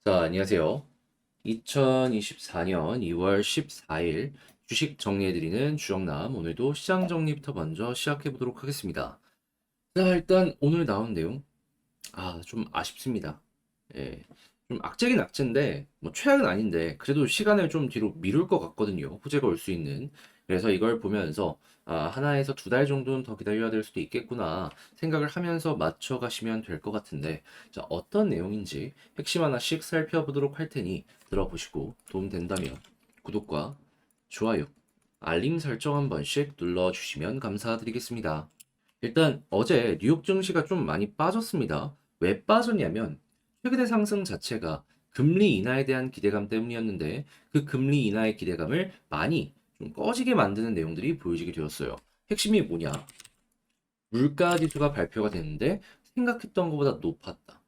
자, 안녕하세요. 2024년 2월 14일 주식 정리해드리는 주정남. 오늘도 시장 정리부터 먼저 시작해보도록 하겠습니다. 자, 일단 오늘 나온 내용. 좀 아쉽습니다. 예. 좀 악재긴 악재인데, 뭐 최악은 아닌데, 그래도 시간을 좀 뒤로 미룰 것 같거든요. 호재가 올 수 있는. 그래서 이걸 보면서, 하나에서 두 달 정도는 더 기다려야 될 수도 있겠구나 생각을 하면서 맞춰가시면 될 것 같은데, 자, 어떤 내용인지 핵심 하나씩 살펴보도록 할 테니 들어보시고 도움된다면 구독과 좋아요, 알림 설정 한 번씩 눌러주시면 감사드리겠습니다. 일단 어제 뉴욕 증시가 좀 많이 빠졌습니다. 왜 빠졌냐면 최근의 상승 자체가 금리 인하에 대한 기대감 때문이었는데 그 금리 인하의 기대감을 많이 좀 꺼지게 만드는 내용들이 보여지게 되었어요. 핵심이 뭐냐? 물가 지수가 발표가 됐는데 생각했던 것보다 높았다.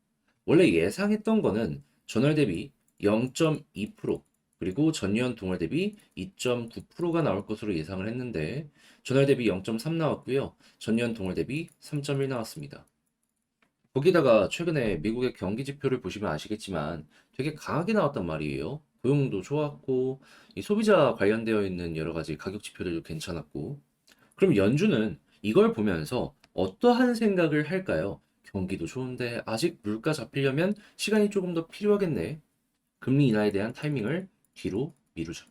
원래 예상했던 거는 전월 대비 0.2% 그리고 전년 동월 대비 2.9%가 나올 것으로 예상을 했는데 전월 대비 0.3 나왔고요. 전년 동월 대비 3.1 나왔습니다. 거기다가 최근에 미국의 경기 지표를 보시면 아시겠지만 되게 강하게 나왔단 말이에요. 고용도 좋았고 이 소비자 관련되어 있는 여러 가지 가격 지표들도 괜찮았고 그럼 연준은 이걸 보면서 어떠한 생각을 할까요? 경기도 좋은데 아직 물가 잡히려면 시간이 조금 더 필요하겠네. 금리 인하에 대한 타이밍을 뒤로 미루자.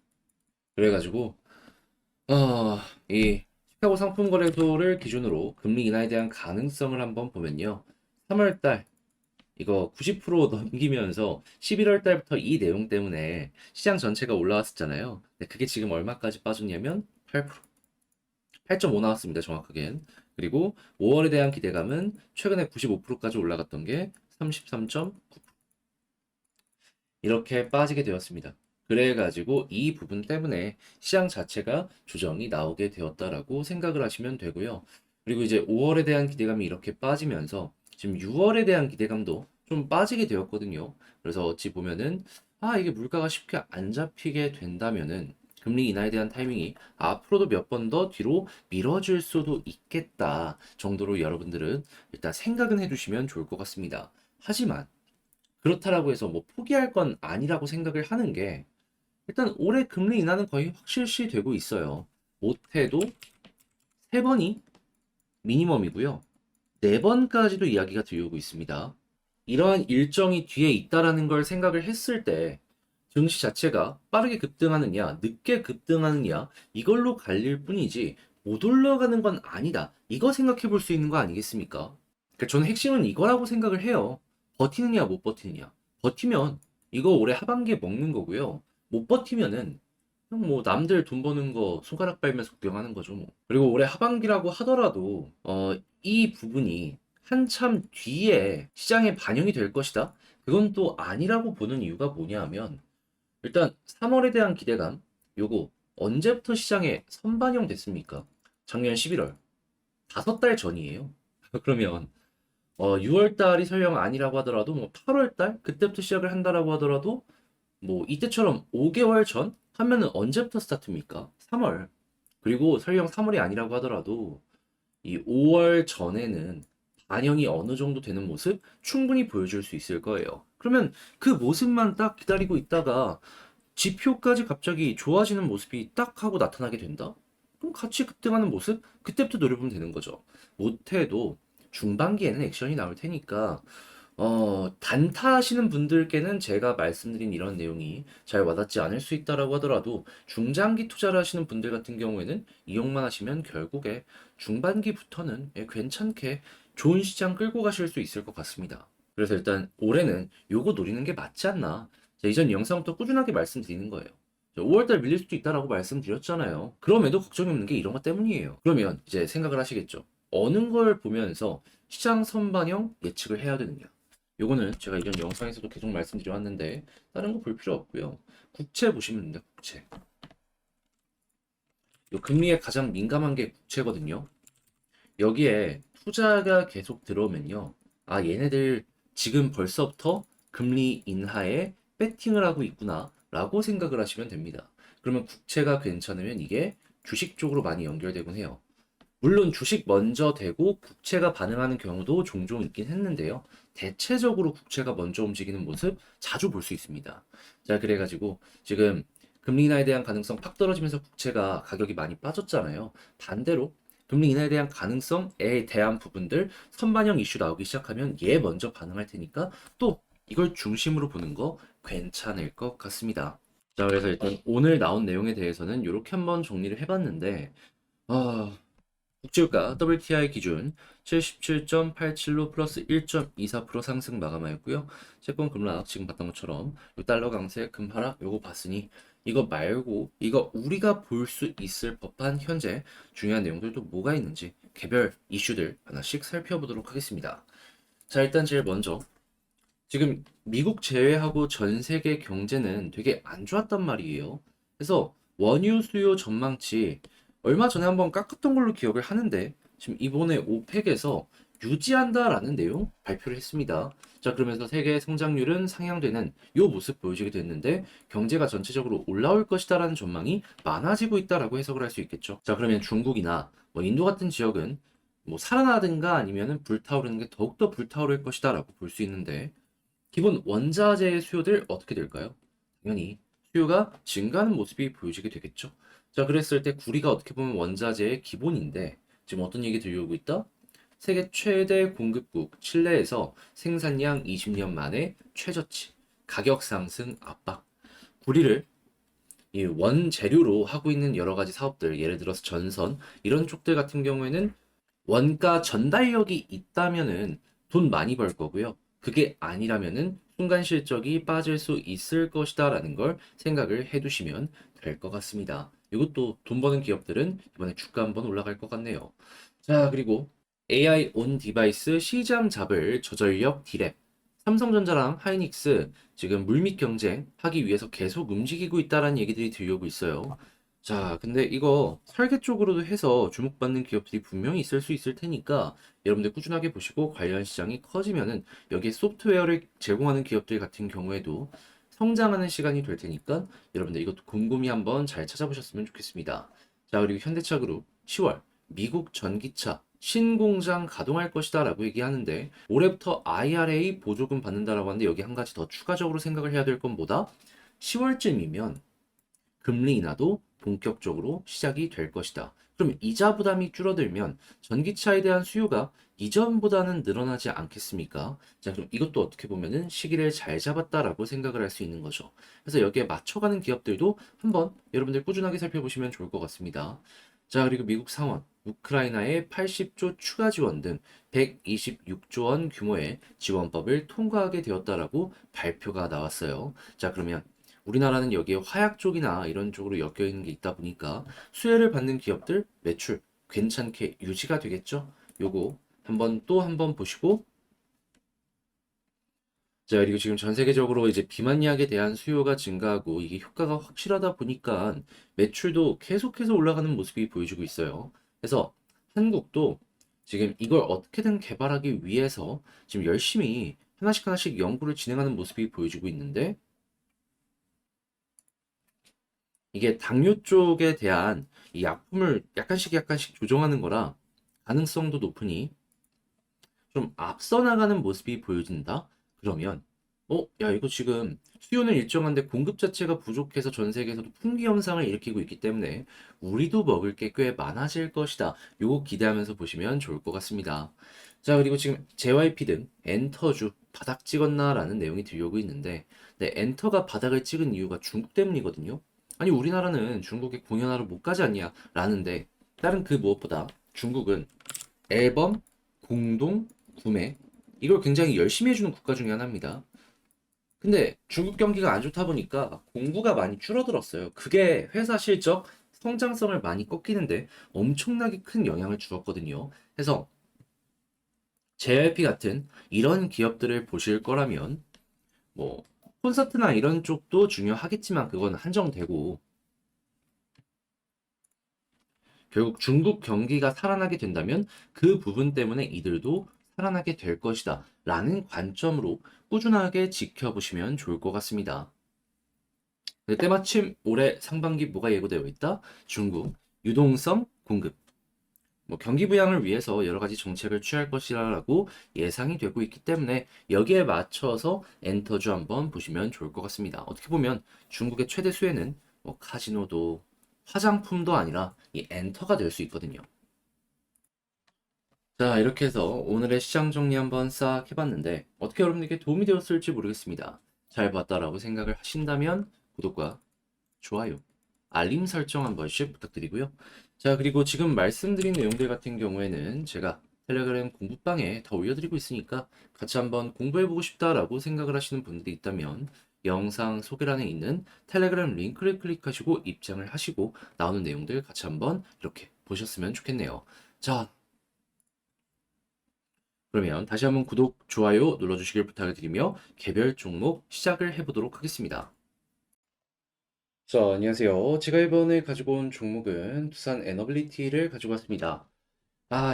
그래가지고 이 시카고 상품거래소를 기준으로 금리 인하에 대한 가능성을 한번 보면요. 3월 달 이거 90% 넘기면서 11월 달부터 이 내용 때문에 시장 전체가 올라왔었잖아요. 근데 그게 지금 얼마까지 빠졌냐면 8%. 8.5 나왔습니다. 정확하게는. 그리고 5월에 대한 기대감은 최근에 95%까지 올라갔던 게 33.9%. 이렇게 빠지게 되었습니다. 그래가지고 이 부분 때문에 시장 자체가 조정이 나오게 되었다라고 생각을 하시면 되고요. 그리고 이제 5월에 대한 기대감이 이렇게 빠지면서 지금 6월에 대한 기대감도 좀 빠지게 되었거든요. 그래서 어찌 보면은 이게 물가가 쉽게 안 잡히게 된다면은 금리 인하에 대한 타이밍이 앞으로도 몇 번 더 뒤로 미뤄질 수도 있겠다 정도로 여러분들은 일단 생각은 해두시면 좋을 것 같습니다. 하지만 그렇다라고 해서 뭐 포기할 건 아니라고 생각을 하는 게 일단 올해 금리 인하는 거의 확실시 되고 있어요. 못해도 세 번이 미니멈이고요. 네 번까지도 이야기가 들려오고 있습니다. 이러한 일정이 뒤에 있다라는 걸 생각을 했을 때 증시 자체가 빠르게 급등하느냐, 늦게 급등하느냐 이걸로 갈릴 뿐이지 못 올라가는 건 아니다. 이거 생각해 볼 수 있는 거 아니겠습니까? 그러니까 저는 핵심은 이거라고 생각을 해요. 버티느냐, 못 버티느냐. 버티면 이거 올해 하반기에 먹는 거고요. 못 버티면은 그냥 뭐 남들 돈 버는 거 손가락 빨면서 구경하는 거죠, 뭐. 그리고 올해 하반기라고 하더라도 이 부분이 한참 뒤에 시장에 반영이 될 것이다. 그건 또 아니라고 보는 이유가 뭐냐 하면 일단 3월에 대한 기대감 요거 언제부터 시장에 선반영 됐습니까? 작년 11월. 5달 전이에요. 그러면 6월 달이 설령 아니라고 하더라도 뭐 8월 달 그때부터 시작을 한다라고 하더라도 뭐 이때처럼 5개월 전 하면은 언제부터 스타트입니까? 3월. 그리고 설령 3월이 아니라고 하더라도 이 5월 전에는 반영이 어느 정도 되는 모습 충분히 보여줄 수 있을 거예요. 그러면 그 모습만 딱 기다리고 있다가 지표까지 갑자기 좋아지는 모습이 딱 하고 나타나게 된다? 그럼 같이 급등하는 모습? 그때부터 노려보면 되는 거죠. 못해도 중반기에는 액션이 나올 테니까 단타하시는 분들께는 제가 말씀드린 이런 내용이 잘 와닿지 않을 수 있다라고 하더라도 중장기 투자를 하시는 분들 같은 경우에는 이용만 하시면 결국에 중반기부터는 괜찮게 좋은 시장 끌고 가실 수 있을 것 같습니다. 그래서 일단 올해는 요거 노리는 게 맞지 않나. 자, 이전 영상부터 꾸준하게 말씀드리는 거예요. 5월달 밀릴 수도 있다라고 말씀드렸잖아요. 그럼에도 걱정이 없는 게 이런 것 때문이에요. 그러면 이제 생각을 하시겠죠. 어느 걸 보면서 시장 선반영 예측을 해야 되느냐. 요거는 제가 이전 영상에서도 계속 말씀드려 왔는데 다른 거 볼 필요 없고요. 국채 보시면 됩니다. 국채. 요 금리에 가장 민감한 게 국채거든요. 여기에 투자가 계속 들어오면요. 얘네들 지금 벌써부터 금리 인하에 배팅을 하고 있구나 라고 생각을 하시면 됩니다. 그러면 국채가 괜찮으면 이게 주식 쪽으로 많이 연결되곤 해요. 물론 주식 먼저 되고 국채가 반응하는 경우도 종종 있긴 했는데요. 대체적으로 국채가 먼저 움직이는 모습 자주 볼 수 있습니다. 자, 그래가지고 지금 금리 인하에 대한 가능성 팍 떨어지면서 국채가 가격이 많이 빠졌잖아요. 반대로 금리 인하에 대한 가능성에 대한 부분들 선반영 이슈 나오기 시작하면 얘 먼저 반응할 테니까 또 이걸 중심으로 보는 거 괜찮을 것 같습니다. 자, 그래서 일단 오늘 나온 내용에 대해서는 이렇게 한번 정리를 해봤는데, 아, 국제유가 WTI 기준 77.87로 플러스 1.24% 상승 마감하였고요. 채권 급락 지금 봤던 것처럼 요 달러 강세 금 하락 요거 봤으니 이거 말고 이거 우리가 볼 수 있을 법한 현재 중요한 내용들도 뭐가 있는지 개별 이슈들 하나씩 살펴보도록 하겠습니다. 자, 일단 제일 먼저 지금 미국 제외하고 전 세계 경제는 되게 안 좋았단 말이에요. 그래서 원유 수요 전망치 얼마 전에 한번 깎았던 걸로 기억을 하는데 지금 이번에 오펙에서 유지한다라는 내용 발표를 했습니다. 자, 그러면서 세계 성장률은 상향되는 요 모습 보여지게 됐는데 경제가 전체적으로 올라올 것이다라는 전망이 많아지고 있다라고 해석을 할 수 있겠죠. 자, 그러면 중국이나 뭐 인도 같은 지역은 뭐 살아나든가 아니면은 불타오르는 게 더욱더 불타오를 것이다라고 볼 수 있는데 기본 원자재의 수요들 어떻게 될까요? 당연히 수요가 증가하는 모습이 보여지게 되겠죠. 자, 그랬을 때 구리가 어떻게 보면 원자재의 기본인데 지금 어떤 얘기 들려오고 있다? 세계 최대 공급국 칠레에서 생산량 20년 만에 최저치, 가격 상승 압박. 구리를 이 원재료로 하고 있는 여러 가지 사업들, 예를 들어서 전선 이런 쪽들 같은 경우에는 원가 전달력이 있다면은 돈 많이 벌 거고요. 그게 아니라면은 순간 실적이 빠질 수 있을 것이다라는 걸 생각을 해두시면 될 것 같습니다. 이것도 돈 버는 기업들은 이번에 주가 한번 올라갈 것 같네요. 자, 그리고 AI 온 디바이스 시장 잡을 저전력 디랩. 삼성전자랑 하이닉스 지금 물밑 경쟁 하기 위해서 계속 움직이고 있다라는 얘기들이 들려오고 있어요. 자, 근데 이거 설계 쪽으로도 해서 주목받는 기업들이 분명히 있을 수 있을 테니까 여러분들 꾸준하게 보시고 관련 시장이 커지면은 여기에 소프트웨어를 제공하는 기업들 같은 경우에도 성장하는 시간이 될 테니까 여러분들 이것도 곰곰이 한번 잘 찾아보셨으면 좋겠습니다. 자, 그리고 현대차 그룹 10월 미국 전기차 신공장 가동할 것이다 라고 얘기하는데 올해부터 IRA 보조금 받는다라고 하는데 여기 한 가지 더 추가적으로 생각을 해야 될 건 뭐다? 10월쯤이면 금리 인하도 본격적으로 시작이 될 것이다. 그럼 이자 부담이 줄어들면 전기차에 대한 수요가 이전보다는 늘어나지 않겠습니까? 자, 그럼 이것도 어떻게 보면은 시기를 잘 잡았다라고 생각을 할 수 있는 거죠. 그래서 여기에 맞춰가는 기업들도 한번 여러분들 꾸준하게 살펴보시면 좋을 것 같습니다. 자, 그리고 미국 상원, 우크라이나의 80조 추가 지원 등 126조 원 규모의 지원법을 통과하게 되었다라고 발표가 나왔어요. 자, 그러면 우리나라는 여기에 화약 쪽이나 이런 쪽으로 엮여 있는 게 있다 보니까 수혜를 받는 기업들 매출 괜찮게 유지가 되겠죠? 요거 한번 또 한번 보시고 자, 그리고 지금 전 세계적으로 이제 비만약에 대한 수요가 증가하고 이게 효과가 확실하다 보니까 매출도 계속해서 올라가는 모습이 보여지고 있어요. 그래서 한국도 지금 이걸 어떻게든 개발하기 위해서 지금 열심히 하나씩 하나씩 연구를 진행하는 모습이 보여지고 있는데 이게 당뇨 쪽에 대한 이 약품을 약간씩 약간씩 조정하는 거라 가능성도 높으니 좀 앞서 나가는 모습이 보여진다? 그러면 야 이거 지금 수요는 일정한데 공급 자체가 부족해서 전 세계에서도 품귀 현상을 일으키고 있기 때문에 우리도 먹을 게 꽤 많아질 것이다. 요거 기대하면서 보시면 좋을 것 같습니다. 자, 그리고 지금 JYP 등 엔터주 바닥 찍었나라는 내용이 들려오고 있는데 네, 엔터가 바닥을 찍은 이유가 중국 때문이거든요. 아니 우리나라는 중국에 공연하러 못 가지 않냐 라는데 다른 그 무엇보다 중국은 앨범 공동 구매 이걸 굉장히 열심히 해주는 국가 중에 하나입니다. 근데 중국 경기가 안 좋다 보니까 공구가 많이 줄어들었어요. 그게 회사 실적, 성장성을 많이 꺾이는데 엄청나게 큰 영향을 주었거든요. 그래서 JYP 같은 이런 기업들을 보실 거라면 뭐 콘서트나 이런 쪽도 중요하겠지만 그건 한정되고 결국 중국 경기가 살아나게 된다면 그 부분 때문에 이들도 살아나게 될 것이다. 라는 관점으로 꾸준하게 지켜보시면 좋을 것 같습니다. 네, 때마침 올해 상반기 뭐가 예고되어 있다? 중국 유동성 공급. 뭐 경기 부양을 위해서 여러 가지 정책을 취할 것이라고 예상이 되고 있기 때문에 여기에 맞춰서 엔터주 한번 보시면 좋을 것 같습니다. 어떻게 보면 중국의 최대 수혜는 뭐 카지노도 화장품도 아니라 이 엔터가 될 수 있거든요. 자, 이렇게 해서 오늘의 시장 정리 한번 싹 해봤는데 어떻게 여러분에게 도움이 되었을지 모르겠습니다. 잘 봤다라고 생각을 하신다면 구독과 좋아요, 알림 설정 한 번씩 부탁드리고요. 자, 그리고 지금 말씀드린 내용들 같은 경우에는 제가 텔레그램 공부방에 더 올려드리고 있으니까 같이 한번 공부해보고 싶다라고 생각을 하시는 분들이 있다면 영상 소개란에 있는 텔레그램 링크를 클릭하시고 입장을 하시고 나오는 내용들 같이 한번 이렇게 보셨으면 좋겠네요. 자, 그러면 다시 한번 구독, 좋아요 눌러주시길 부탁을 드리며 개별 종목 시작을 해보도록 하겠습니다. 자, 안녕하세요. 제가 이번에 가지고 온 종목은 두산 에너빌리티를 가지고 왔습니다.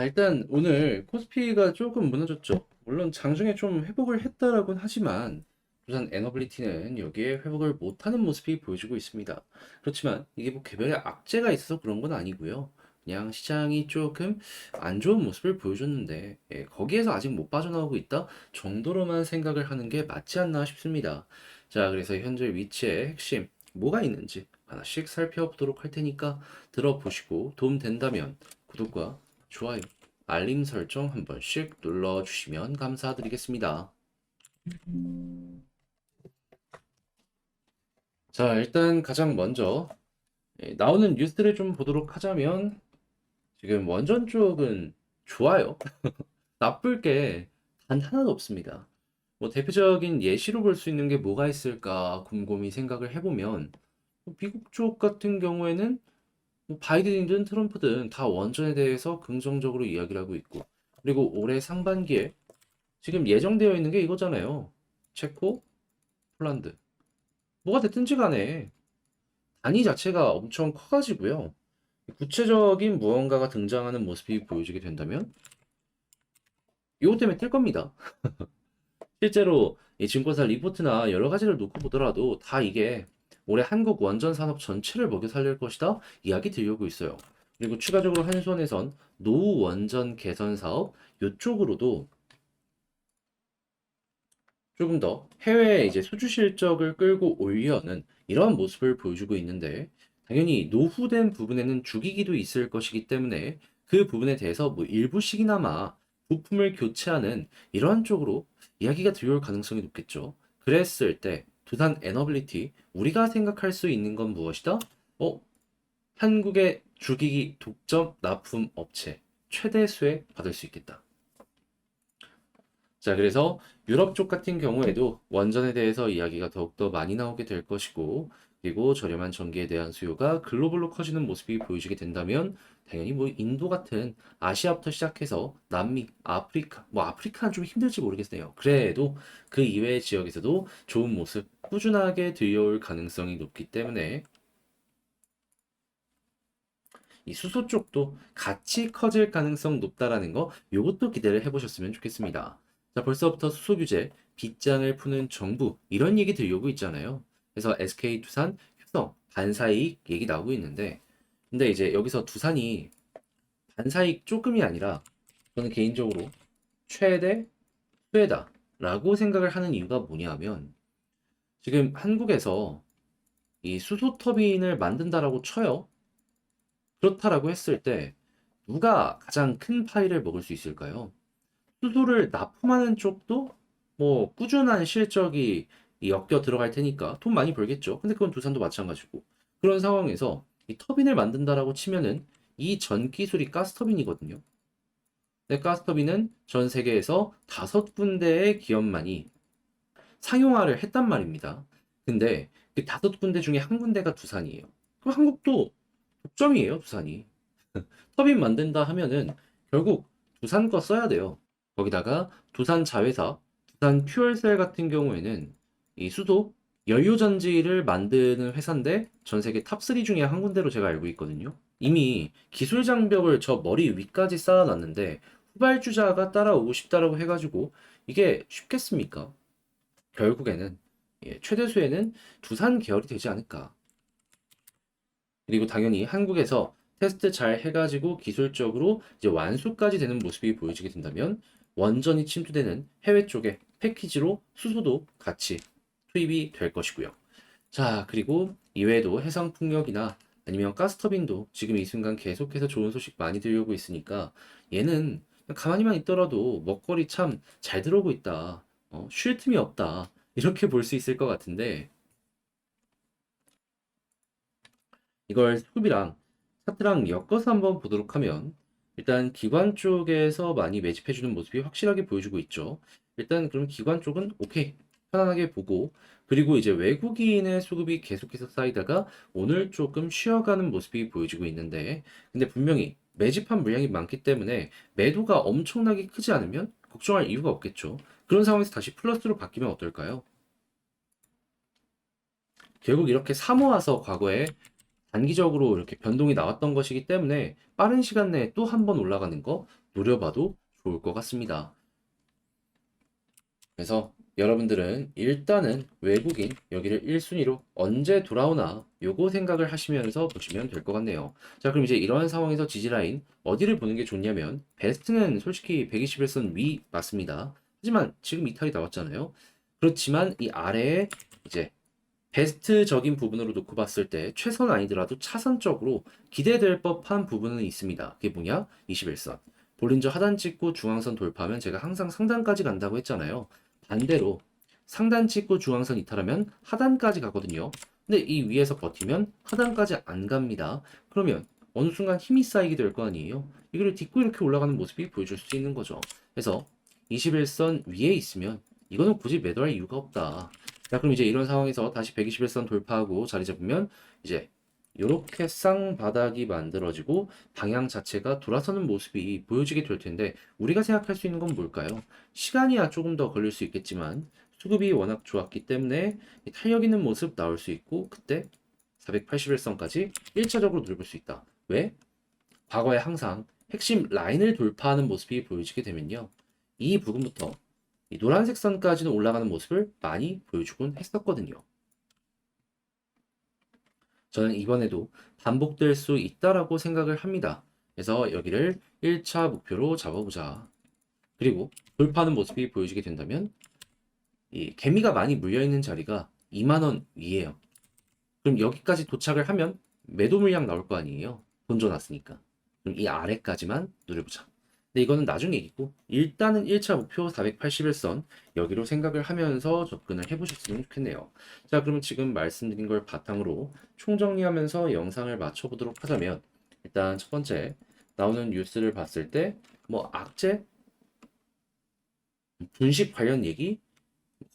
일단 오늘 코스피가 조금 무너졌죠. 물론 장중에 좀 회복을 했다라고는 하지만 두산 에너빌리티는 여기에 회복을 못하는 모습이 보여지고 있습니다. 그렇지만 이게 뭐 개별의 악재가 있어서 그런 건 아니고요. 그냥 시장이 조금 안 좋은 모습을 보여줬는데 거기에서 아직 못 빠져나오고 있다 정도로만 생각을 하는 게 맞지 않나 싶습니다. 자, 그래서 현재 위치의 핵심 뭐가 있는지 하나씩 살펴보도록 할 테니까 들어보시고 도움 된다면 구독과 좋아요, 알림 설정 한 번씩 눌러주시면 감사드리겠습니다. 자, 일단 가장 먼저 나오는 뉴스를 좀 보도록 하자면 지금 원전 쪽은 좋아요. 나쁠 게 단 하나도 없습니다. 뭐 대표적인 예시로 볼 수 있는 게 뭐가 있을까 곰곰이 생각을 해보면 미국 쪽 같은 경우에는 뭐 바이든이든 트럼프든 다 원전에 대해서 긍정적으로 이야기를 하고 있고 그리고 올해 상반기에 지금 예정되어 있는 게 이거잖아요. 체코, 폴란드. 뭐가 됐든지 간에 단위 자체가 엄청 커가지고요. 구체적인 무언가가 등장하는 모습이 보여지게 된다면 이것 때문에 뜰 겁니다. 실제로 이 증권사 리포트나 여러 가지를 놓고 보더라도 다 이게 올해 한국 원전 산업 전체를 먹여 살릴 것이다 이야기 들려오고 있어요. 그리고 추가적으로 한손에선 노후 원전 개선 사업 이쪽으로도 조금 더 해외에 이제 수주 실적을 끌고 올려는 이러한 모습을 보여주고 있는데 당연히 노후된 부분에는 주기기도 있을 것이기 때문에 그 부분에 대해서 뭐 일부씩이나마 부품을 교체하는 이러한 쪽으로 이야기가 들어올 가능성이 높겠죠. 그랬을 때 두산 에너빌리티 우리가 생각할 수 있는 건 무엇이다? 한국의 주기기 독점 납품 업체 최대 수혜 받을 수 있겠다. 자, 그래서 유럽 쪽 같은 경우에도 원전에 대해서 이야기가 더욱더 많이 나오게 될 것이고, 그리고 저렴한 전기에 대한 수요가 글로벌로 커지는 모습이 보여지게 된다면, 당연히 뭐 인도 같은 아시아부터 시작해서 남미, 아프리카, 뭐 아프리카는 좀 힘들지 모르겠네요. 그래도 그 이외의 지역에서도 좋은 모습 꾸준하게 들려올 가능성이 높기 때문에 이 수소 쪽도 같이 커질 가능성 높다라는 거 요것도 기대를 해보셨으면 좋겠습니다. 자, 벌써부터 수소 규제, 빗장을 푸는 정부 이런 얘기 들려오고 있잖아요. 그래서 SK 두산 효성 반사이익 얘기 나오고 있는데 근데 이제 여기서 두산이 반사이익 조금이 아니라 저는 개인적으로 최대 수혜다라고 생각을 하는 이유가 뭐냐면 지금 한국에서 이 수소 터빈을 만든다라고 쳐요. 그렇다라고 했을 때 누가 가장 큰 파이를 먹을 수 있을까요? 수소를 납품하는 쪽도 뭐 꾸준한 실적이 엮여 들어갈 테니까 돈 많이 벌겠죠. 근데 그건 두산도 마찬가지고. 그런 상황에서 이 터빈을 만든다라고 치면은 이 전 기술이 가스터빈이거든요. 근데 가스터빈은 전 세계에서 5군데의 기업만이 상용화를 했단 말입니다. 근데 그 5군데 중에 한 군데가 두산이에요. 그럼 한국도 독점이에요, 두산이. 터빈 만든다 하면은 결국 두산 거 써야 돼요. 거기다가 두산 자회사, 두산 퓨얼셀 같은 경우에는 이 수소 연료전지를 만드는 회사인데 전 세계 탑3 중에 한 군데로 제가 알고 있거든요. 이미 기술 장벽을 저 머리 위까지 쌓아놨는데 후발주자가 따라오고 싶다라고 해가지고 이게 쉽겠습니까? 결국에는 최대 수혜는 두산 계열이 되지 않을까. 그리고 당연히 한국에서 테스트 잘 해가지고 기술적으로 이제 완수까지 되는 모습이 보여지게 된다면 원전이 침투되는 해외 쪽에 패키지로 수소도 같이 투입이 될 것이고요. 자, 그리고 이외에도 해상풍력이나 아니면 가스터빈도 지금 이 순간 계속해서 좋은 소식 많이 들려오고 있으니까 얘는 그냥 가만히만 있더라도 먹거리 참 잘 들어오고 있다. 쉴 틈이 없다. 이렇게 볼 수 있을 것 같은데 이걸 수급이랑 차트랑 엮어서 한번 보도록 하면 일단 기관 쪽에서 많이 매집해주는 모습이 확실하게 보여주고 있죠. 일단 그럼 기관 쪽은 오케이 편안하게 보고 그리고 이제 외국인의 수급이 계속해서 쌓이다가 오늘 조금 쉬어가는 모습이 보여지고 있는데 근데 분명히 매집한 물량이 많기 때문에 매도가 엄청나게 크지 않으면 걱정할 이유가 없겠죠. 그런 상황에서 다시 플러스로 바뀌면 어떨까요? 결국 이렇게 사모아서 과거에 단기적으로 이렇게 변동이 나왔던 것이기 때문에 빠른 시간 내에 또 한 번 올라가는 거 노려봐도 좋을 것 같습니다. 그래서 여러분들은 일단은 외국인 여기를 1순위로 언제 돌아오나 요거 생각을 하시면서 보시면 될 것 같네요. 자, 그럼 이제 이러한 상황에서 지지라인 어디를 보는 게 좋냐면 베스트는 솔직히 121선 위 맞습니다. 하지만 지금 이탈이 나왔잖아요. 그렇지만 이 아래에 이제 베스트적인 부분으로 놓고 봤을 때 최선 아니더라도 차선적으로 기대될 법한 부분은 있습니다. 그게 뭐냐? 21선. 볼린저 하단 찍고 중앙선 돌파하면 제가 항상 상단까지 간다고 했잖아요. 반대로 상단 찍고 중앙선 이탈하면 하단까지 가거든요. 근데 이 위에서 버티면 하단까지 안 갑니다. 그러면 어느 순간 힘이 쌓이게 될 거 아니에요? 이걸 딛고 이렇게 올라가는 모습이 보여줄 수 있는 거죠. 그래서 21선 위에 있으면 이거는 굳이 매도할 이유가 없다. 자, 그럼 이제 이런 상황에서 다시 121선 돌파하고 자리 잡으면 이제 이렇게 쌍바닥이 만들어지고 방향 자체가 돌아서는 모습이 보여지게 될 텐데 우리가 생각할 수 있는 건 뭘까요? 시간이야 조금 더 걸릴 수 있겠지만 수급이 워낙 좋았기 때문에 탄력 있는 모습 나올 수 있고 그때 481선까지 1차적으로 누릴 수 있다. 왜? 과거에 항상 핵심 라인을 돌파하는 모습이 보여지게 되면요. 이 부분부터 이 노란색 선까지는 올라가는 모습을 많이 보여주곤 했었거든요. 저는 이번에도 반복될 수 있다라고 생각을 합니다. 그래서 여기를 1차 목표로 잡아보자. 그리고 돌파하는 모습이 보여지게 된다면 이 개미가 많이 물려있는 자리가 2만 원 위에요. 그럼 여기까지 도착을 하면 매도 물량 나올 거 아니에요. 본전 났으니까. 그럼 이 아래까지만 누려보자. 근데 이거는 나중 얘기고 일단은 1차 목표 481선 여기로 생각을 하면서 접근을 해보셨으면 좋겠네요. 자, 그러면 지금 말씀드린 걸 바탕으로 총정리하면서 영상을 마쳐보도록 하자면 일단 첫 번째 나오는 뉴스를 봤을 때 뭐 악재, 분식 관련 얘기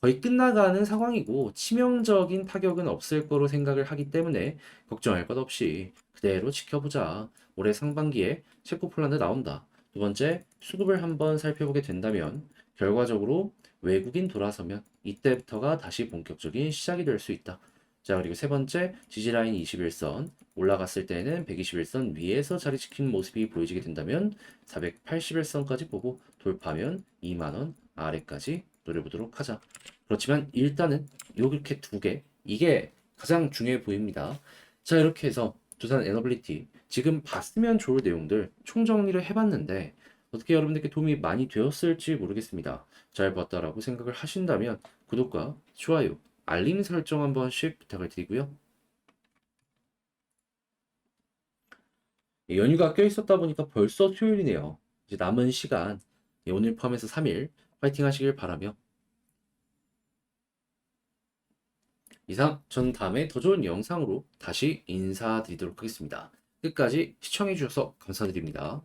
거의 끝나가는 상황이고 치명적인 타격은 없을 거로 생각을 하기 때문에 걱정할 것 없이 그대로 지켜보자. 올해 상반기에 체코 폴란드 나온다. 두 번째, 수급을 한번 살펴보게 된다면 결과적으로 외국인 돌아서면 이때부터가 다시 본격적인 시작이 될 수 있다. 자, 그리고 세 번째, 지지라인 21선 올라갔을 때는 121선 위에서 자리 지키는 모습이 보여지게 된다면 481선까지 보고 돌파하면 2만원 아래까지 노려보도록 하자. 그렇지만 일단은 요렇게 두 개, 이게 가장 중요해 보입니다. 자, 이렇게 해서 두산 에너빌리티 지금 봤으면 좋을 내용들 총정리를 해봤는데 어떻게 여러분들께 도움이 많이 되었을지 모르겠습니다. 잘 봤다라고 생각을 하신다면 구독과 좋아요, 알림 설정 한 번씩 부탁을 드리고요. 연휴가 껴 있었다 보니까 벌써 토요일이네요. 이제 남은 시간 오늘 포함해서 3일 파이팅 하시길 바라며 이상 전 다음에 더 좋은 영상으로 다시 인사드리도록 하겠습니다. 끝까지 시청해주셔서 감사드립니다.